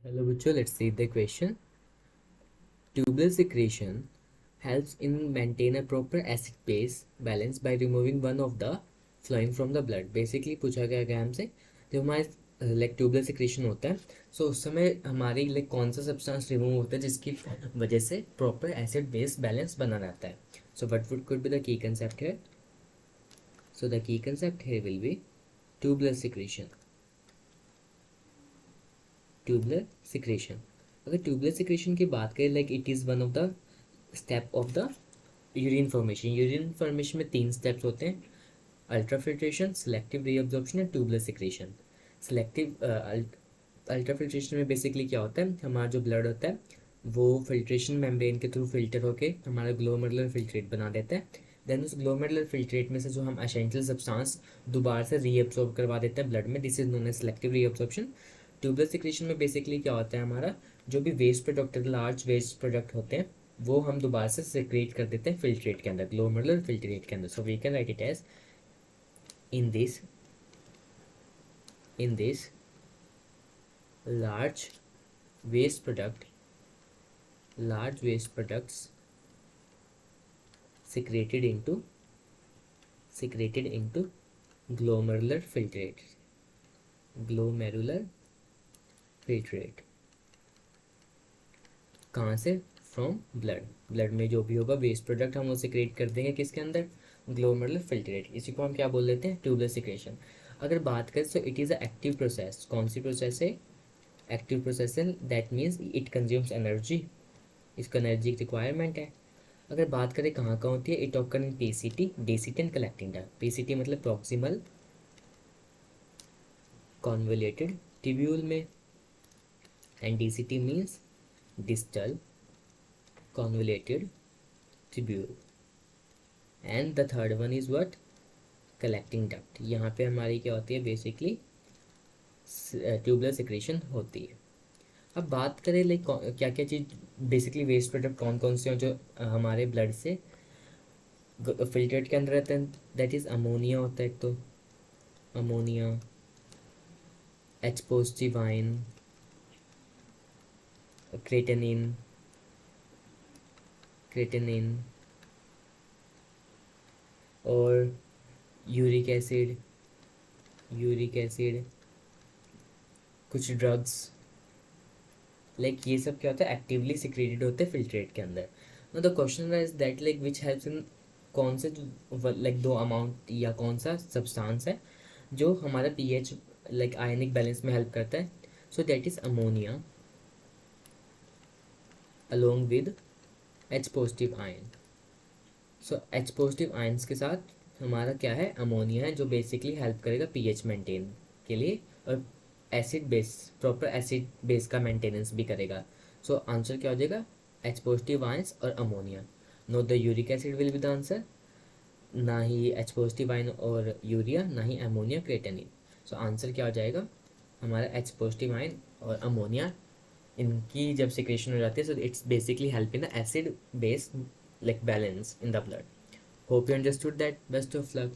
Hello, Bucho. Let's see the question. Tubular secretion helps in maintain a proper acid-base balance by removing one of the flowing from the blood. Basically पूछा गया हमसे जब हमारे like tubular secretion होता है सो उस समय हमारी लाइक कौन सा सब्सटेंस रिमूव होता है जिसकी वजह से प्रॉपर एसिड बेस बैलेंस बना रहता है. So what would could be the key concept here. So the key concept here will be tubular secretion. Tubular secretion. अगर ट्यूबुलर सिक्रेशन की बात करें like it is one of the step of the urine formation. Urine formation में 3 steps होते हैं. Ultrafiltration, selective reabsorption and tubular secretion. Selective ultrafiltration में basically क्या होता है, हमारा जो ब्लड होता है वो फिल्ट्रेशन मेम्ब्रेन के थ्रू फिल्टर होके हमारा ग्लोमेरुलर फिल्ट्रेट बना देता है. देन उस ग्लोमेरुलर फिल्ट्रेट में से जो हम एसेंशियल सब्सटेंस दोबारा से रीअब्सॉर्ब करवा देते हैं ब्लड में. This is known as selective reabsorption. Tubular secretion में बेसिकली क्या होता है, हमारा जो भी waste product large waste product होते हैं वो हम दोबारा से सेक्रेट कर देते हैं फिल्ट्रेट के अंदर, ग्लोमेरुलर फिल्ट्रेट के अंदर. So we can write it as in this large waste products secreted into glomerular filtrate. कहाँ से? फ्रॉम ब्लड में जो भी होगा वेस्ट प्रोडक्ट हम वो सिक्रेट कर देंगे किसके अंदर, ग्लोमेरुलर फिल्ट्रेट. इसी को हम क्या बोल देते हैं, ट्यूबुलर सिक्रेशन. अगर बात करें तो it is a active process. कौन सी प्रोसेस है? एक्टिव प्रोसेस है. That means it consumes energy. इसको एनर्जी की रिक्वायरमेंट है. अगर बात करें कहाँ कहाँ होती है, it occur in PCT, DCT and collecting duct. PCT मतलब प्रॉक्सिमल कॉन्वोल्यूटेड ट्यूब्यूल में, and DCT means distal convoluted tubule. And the third one is what? Collecting duct. यहाँ पे हमारी क्या होती है, बेसिकली ट्यूबुलर सिक्रेशन होती है. अब बात करें लाइक क्या क्या चीज़ बेसिकली वेस्ट प्रोडक्ट कौन कौन से हैं जो हमारे ब्लड से फिल्ट्रेट के अंदर रहते हैं. दैट इज़ अमोनिया होता है एक तो, ammonia, H positive ion, creatinine और यूरिक एसिड, कुछ ड्रग्स. लाइक ये सब क्या होता है, एक्टिवली सिक्रेटेड होते हैं फिल्ट्रेट के अंदर. Know the question is that like which helps in, कौन से लाइक दो अमाउंट या कौन सा सब्सटेंस है जो हमारा पीएच लाइक आयनिक बैलेंस में हेल्प करता है. So that is ammonia along with H positive ion. So H positive ions के साथ हमारा क्या है, अमोनिया है, जो बेसिकली हेल्प करेगा पीएच मेंटेन के लिए और acid base, proper acid base का मेंटेनेंस भी करेगा. सो आंसर क्या हो जाएगा, H पॉजिटिव आयन्स और ammonia. Know the uric acid will be the answer. ना ही H पॉजिटिव आयन और यूरिया, ना ही अमोनिया क्रेटेनिन. सो आंसर क्या हो जाएगा हमारा, H पॉजिटिव आयन और अमोनिया. इनकी जब सिक्रेशन हो जाती है so it's basically help in the acid base like balance in the blood. Hope you understood that. Best of luck.